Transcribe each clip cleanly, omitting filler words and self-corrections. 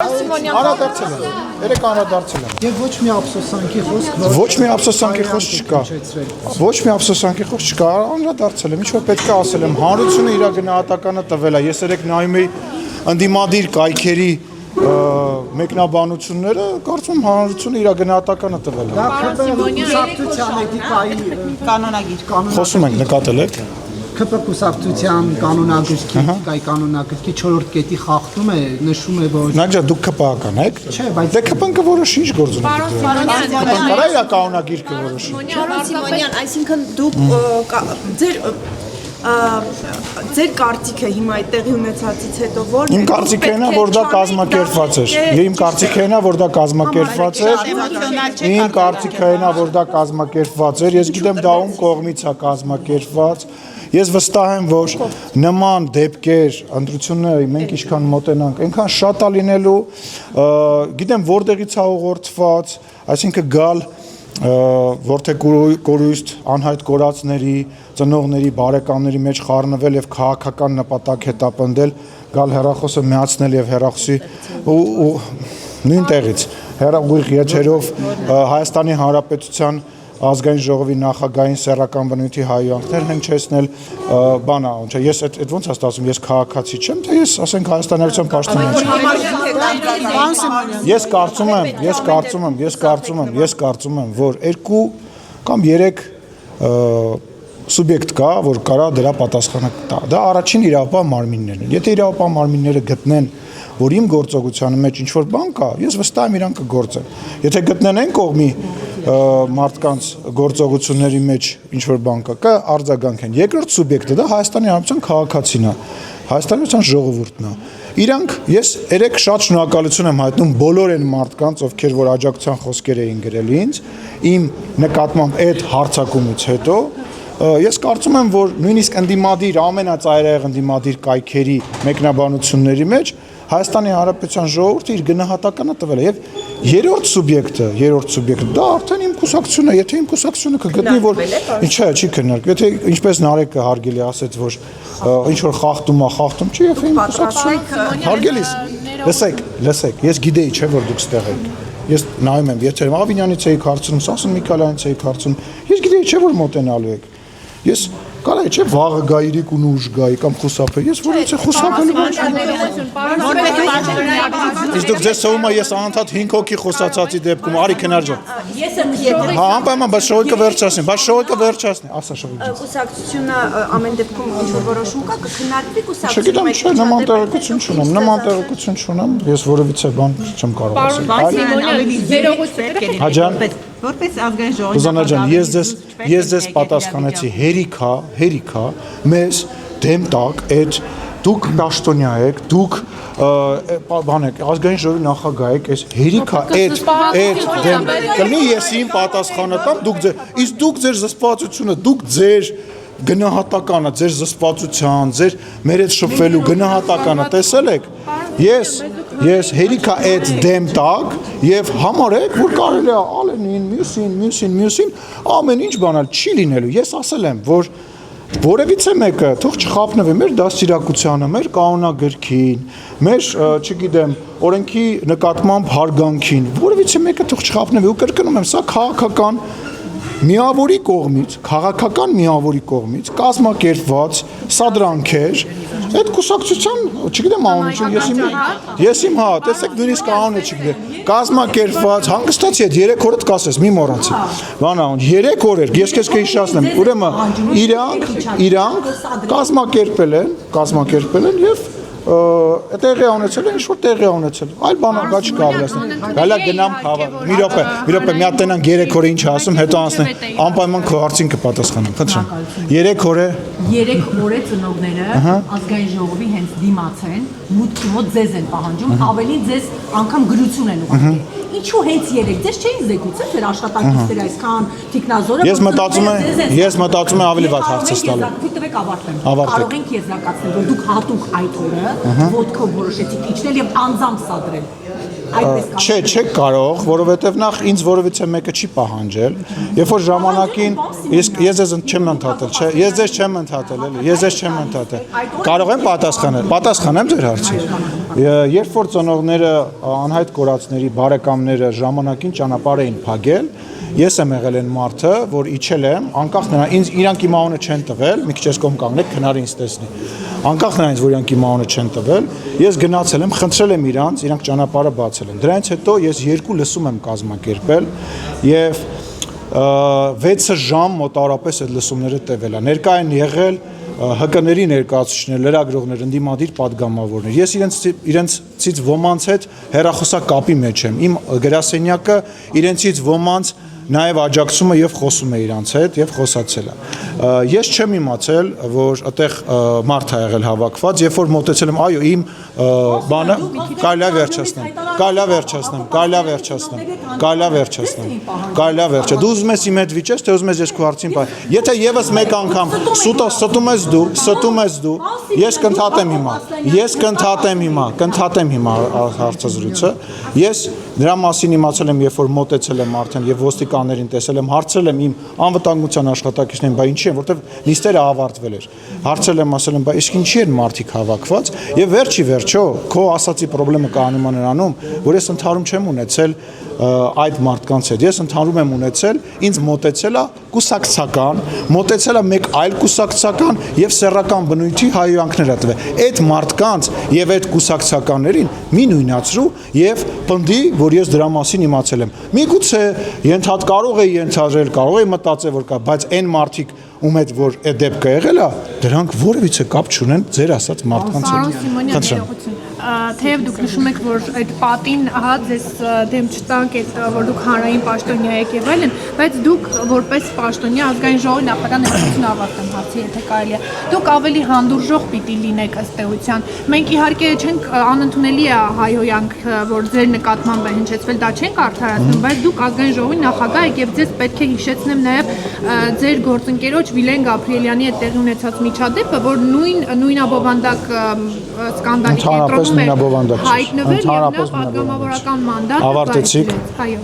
Անդրադարձել եմ, երեք անդրադարձել եմ։ Եվ ոչ մի ափսոսանքի խոսք Ոչ մի ափսոսանքի խոսք չկա։ Ոչ մի ափսոսանքի խոսք չկա, անդրադարձել եմ, ինչ որ պետք է ասել եմ, հանրությունը իր գնահատականը տվել է։ Ես երեք նայում էի ընդդիմադիր կայքերի մեկնաբանությունները, կարծում եմ հանրությունը իր գնահատականը տվել է։ Դա կուսակցության էթիկայի կանոնագիր Խոսում ենք, նկատել եք։ ԿՊ կուսակցության կանոնագրքի էթիկայի կանոնագրքի 4-րդ կետի խախտում է, նշում է, որ Նագջա դուք ԿՊ-ական եք։ Չէ, բայց Դե ԿՊ-ն կորոշի ինչ գործ ունի։ Կարա իր կանոնագիր կորոշի։ Պարոն Սիմոնյան, այսինքն դուք ձեր կարծիքը հիմա այդ տեղի ունեցածից հետո ո՞րն է։ Իմ կարծիքն է, որ դա կազմակերպված էր։ Իմ կարծիքն է, որ դա կազմակերպված էր։ Իմ կարծիքն է, որ դա կազմակերպված էր։ Ես գիտեմ դա ում կողմից է կազմակերպված։ Ես վստահ եմ, որ նման դեպքեր, ընտրությունները մենք ինչքան մոտենանք, այնքան շատ է լինելու, գիտեմ որտեղից է ուղղորդված, այսինքն գալ որդեկորուստ անհայտ կորածների, ծնողների, բարեկամների մեջ խառնվել եւ քաղաքական նպատակ հետապնդել, գալ հեռախոսը միացնել եւ հեռախոսի ու նույն տեղից հեռախուղ եթերով Հայաստանի Հանրապետության ազգային ժողովի նախագահային սեռական բնույթի հայհոյանքներ հնչեցնել, բանա, ոնց է, ես այդ ոնց ասում, ես քաղաքացի չեմ, թե ես ասենք հայաստանյան պաշտոնյա եմ։ Ես կարծում եմ, որ 2 կամ 3 սուբյեկտ կա, որ կարա դրա պատասխանը տա։ Դա առաջին իրավապահ մարմիններն են։ Եթե իրավապահ մարմինները գտնեն, որ իմ գործողության մեջ ինչ-որ բան կա, ես վստահ եմ իրանք կգործեն։ Եթե գտնեն այն կողմի մարդկանց գործողությունների մեջ ինչ-որ բան կա, արձագանքեն։ Երկրորդ սուբյեկտը դա Հայաստանի Հանրապետության քաղաքացին է, Հայաստանի Հանրապետության ժողովուրդն է։ Իրանք ես երեք շատ շնորհակալություն եմ հայտնում բոլոր այն մարդկանց, ովքեր որ աջակցության խոսքեր էին գրել ինձ, իմ նկատմամբ այդ հարձակումից հետո ես կարծում եմ, որ նույնիսկ ընդդիմադիր ամենածայրահեղ ընդդիմադիր կայքերի մեկնաբանությունների մեջ Հայաստանի Հանրապետության ժողովուրդը իր գնահատականը տվել է եւ երրորդ սուբյեկտը դա արդեն իմ կուսակցությունն է, եթե իմ կուսակցությունը կգտնի որ ինչա չի քննարկվում, եթե ինչպես Նարեկը հարգելի ասեց, որ ինչ որ խախտում չի, եւ իմ կուսակցությունը հարգելիս լսեք, ես գիտեի չէ որ դուք ստեղ եք։ Ես նայում եմ, եթե Ավինյանից էի հարցնում, Սասուն Միքայելյանից էի հարցնում, ես գիտեի չէ որ մոտենալու եք։ Ես կարա չէ վաղը գա իրիկ ու ուժ գայի կամ խուսափե։ Ես որից է խուսափելու ոչ Իսկ դուք ձեզ սովորում ես անընդհատ 5 հոգի խոսացածի դեպքում արի քննարկում։ Ես եմ եթե Հա, անպայման, բայց շոյկը վերջացնի, ասա շոյկը։ Կուսակցությունը ամեն դեպքում ինչ որ որոշում կա, կքննարկվի Չգիտեմ, չէ, նման տեղեկություն չունեմ, ես որևիցե բան չեմ կարող ասել։ Հաջան Որպես ազգային ժողովի Բուզանա ջան, ես ձեզ պատասխանեցի, հերիքա, մեզ դեմ տակ այդ դուք պաշտոնյա եք, դուք բան եք, ազգային ժողովի նախագահ եք, այս հերիքա այդ դեմ կլինի ես իմ պատասխանը տամ, իսկ դուք ձեր զսպվածությունը, դուք ձեր գնահատականը, ձեր զսպվածության, ձեր մեր հետ շփվելու գնահատականը տեսել եք, ես հերիքա այդ դեմ տակ եւ համարեք, որ կարելի է ալենին, մյուսին, ամեն ինչ բանալ չի լինելու։ Ես ասել եմ, որ որևիցե մեկը թող չխափնվի մեր դաստիարակությանը, մեր կանոնագրքին, մեր, չգիտեմ, օրենքի նկատմամբ հարգանքին, որևիցե մեկը թող չխափնվի ու կրկնում եմ, սա քաղաքական քաղաքական միավորի կողմից կազմակերպված սադրանքեր այդ կուսակցության, չգիտեմ անունը, ես իմ տեսեք նույնիսկ անունը չգիտեմ, կազմակերպված հանգստացի այդ 3 օրդ կասես, մի մոռացի, բանա 3 օր էր, ես քեզ կհիշեցնեմ, ուրեմն իրանք կազմակերպել են եւ տեղի ունեցել ինչ որ տեղի ունեցել այլ բան կա չկա ավելացնել գալա գնամ խաղա մի րոպե մի հատ տենան 3 օրը ինչ ասում հետո անցնեմ անպայման քո հարցին կպատասխանեմ խնդրեմ 3 օր է ծնողները ազգային ժողովի հենց դիմաց են մուտքի մոտ ձեզ են պահանջում ավելի ձեզ անգամ գրություն են ուղղել ինչու հենց 3 ձեզ չէին զեկուցել ձեր աշխատակիցները այսքան տիկնազորը ես մտածում եմ ավելի վատ հարցը ստալու Թվեք ավարտեմ կարող ենք եզրակացնել որ դուք հատուկ այդ օրը ոտքով որոշեցիք իջնել եւ անձամբ սադրել Չեք կարող, որովհետև նախ ինձ որևիցե մեկը չի պահանջել, երբ որ ժամանակին ես ձեզ չեմ ընդհատել, չէ, ես ձեզ չեմ ընդհատել, Կարող եմ պատասխանել ձեր հարցին։ Երբ որ ծնողները անհայտ կորածների բարեկամները ժամանակին ճանապարհ էին փակել, ես եմ եղել այն մարդը, որ իջել եմ, անկախ նրան ինձ իրանք իմ անունը չեն տվել, մի քիչ ես կողմ կանգնեք, քնարի ինձ տեսնի։ Անկախ նրանից, որ իրանք իմ անունը չեն տվել, ես գնացել եմ, խնդրել եմ իրանք ճանապարհը բացել են։ Դրանից հետո ես 2 լսում եմ կազմակերպել եւ 6 ժամ մոտավորապես այդ լսումները տևել է։ Ներկա են եղել ՀԿ-ների ներկայացուցիչներ, լրագրողներ, ընդդիմադիր падգամավորներ։ Ես իրենցից ոմանց հետ հեռախոսակապի մեջ եմ։ Իմ գրասենյակը իրենցից ոմանց նաև աջակցում է եւ խոսում է իրանց հետ եւ խոսացել է։ Ես չեմ իմացել, որ այդտեղ մարդ է եղել հավաքված, երբ որ մոտեցել եմ, այո, իմ բանը կարելի է վերջացնեմ։ Դու ուզում ես իմ հետ վիճես, թե ուզում ես ես քո հարցին բան։ Եթե եւս մեկ անգամ ստում ես դու, ես կընդհատեմ հիմա հարցազրույցը։ Ես դրա մասին իմացել եմ, երբ որ մոտեցել եմ արդեն եւ ոստիկաններին տեսել եմ, հարցրել եմ իմ անվտանգության աշխատակիցներին, բա ինչի են, որտեվ նիստերը ավարտվել էր։ Հարցրել եմ, ասել եմ, բա իսկ ինչի են մարդիկ հավաքված, եւ վերջի վերջո քո ասացի խնդրումը կանում է նրանում, որ ես ընդհանրում չեմ ունեցել այդ մարդկանց հետ։ Ես ընդհանրում եմ ունեցել, ինձ մոտեցել է կուսակցական, մոտեցել է մեկ այլ կուսակցական եւ սեռական բնույթի հայհոյանքներ տվել։ Այդ մարդկանց եւ այդ կուսակցականներին մի նույնացրու եւ պնդի, որ ես դրա մասին իմացել եմ։ Միգուցե կարող է ենթադրել, կարող է մտածել, որ կա, բայց այն մարդիկ ում հետ որ այդ դեպքը եղել է, դրանք որևիցե կապ չունեն ձեր ասած մարդկանց հետ։ Թեև դուք նշում եք, որ այդ պատին ահա ձեզ դեմ չտանք այդ, որ դուք հանրային պաշտոնյա եք եւ այլն, բայց դուք որպես պաշտոնյա ազգային ժողովի նախագահ ներկայացուցիչ ավարտեմ հարցի, եթե կարելի է։ Դուք ավելի հանդուրժող պիտի լինեք ըստ էության։ Մենք իհարկե չենք անընդունելի է հայհոյանք, որ ձեր նկատմամբ է հնչեցվել, դա չենք արդարացնում, բայց դուք ազգային ժողովի նախագահ եք եւ ձեզ պետք է հիշեցնեմ նաեւ ձեր գործընկերոջ Վիլեն Գաբրիելյանի հետ տեղի ունեցած միջադեպը, որ նույնաբովանդակ սկանդալի կենտրոնում է հայտնվել եւ նա պատգամավորական մանդատ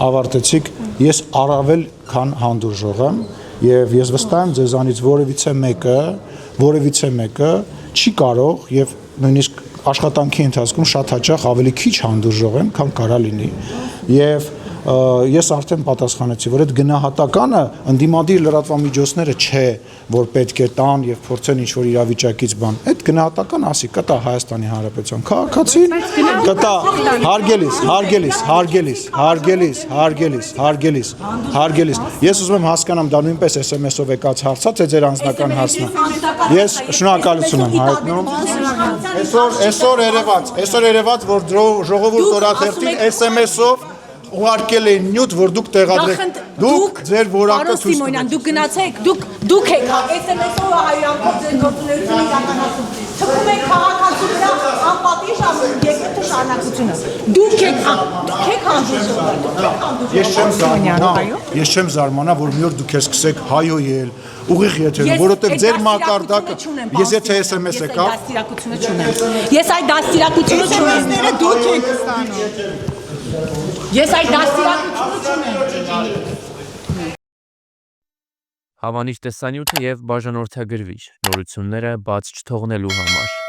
ավարտեցիք, ես առավել քան հանդուրժող եմ եւ ես վստահ եմ ձեզանից որևիցե մեկը չի կարող եւ նույնիսկ աշխատանքի ընթացքում շատ հաճախ ավելի քիչ հանդուրժող եմ, քան կարա լինի եւ ես արդեն պատասխանեցի, որ այդ գնահատականը ընդդիմադիր լրատվամիջոցները չէ, որ պետք է տան եւ փորձեն ինչ-որ իրավիճակից բան։ Այդ գնահատականը ասի կտա Հայաստանի Հանրապետության քաղաքացին, կտա հարգելիս։ Ես ուզում եմ հասկանամ, դա նույնպես SMS-ով եկած հարց է, թե ձեր անձնական հարցն է։ Ես շնորհակալություն եմ հայտնում։ Այսօր երևաց, որ ժողովուրդ օրաթերթին SMS-ով ուղարկել էին նյութ, որ դուք տեղադրեք։ Դուք ձեր որակը ցույց տվեք։ Դուք գնացեք, դուք եք SMS-ով հայրանքով ձեր գործունեությունը իրականացնում։ Թվում է քաղաքացու վրա անպատիժ ասում երկրի շարունակությունը։ Դուք եք Ես չեմ զարմանա, որ մի օր դուք ես սկսեք հայոյել, ուղիղ եթերում, որովհետև ձեր մակարդակը ես եթե SMS եկա, ես այդ դաստիարակությունը չունեմ։ Դուք եք ստանում։ Ես այդ դաստիարակությունը չունեմ։ Հավանիչ տեսանյութը եւ բաժանորդագրվիչ նորությունները բաց չթողնելու համար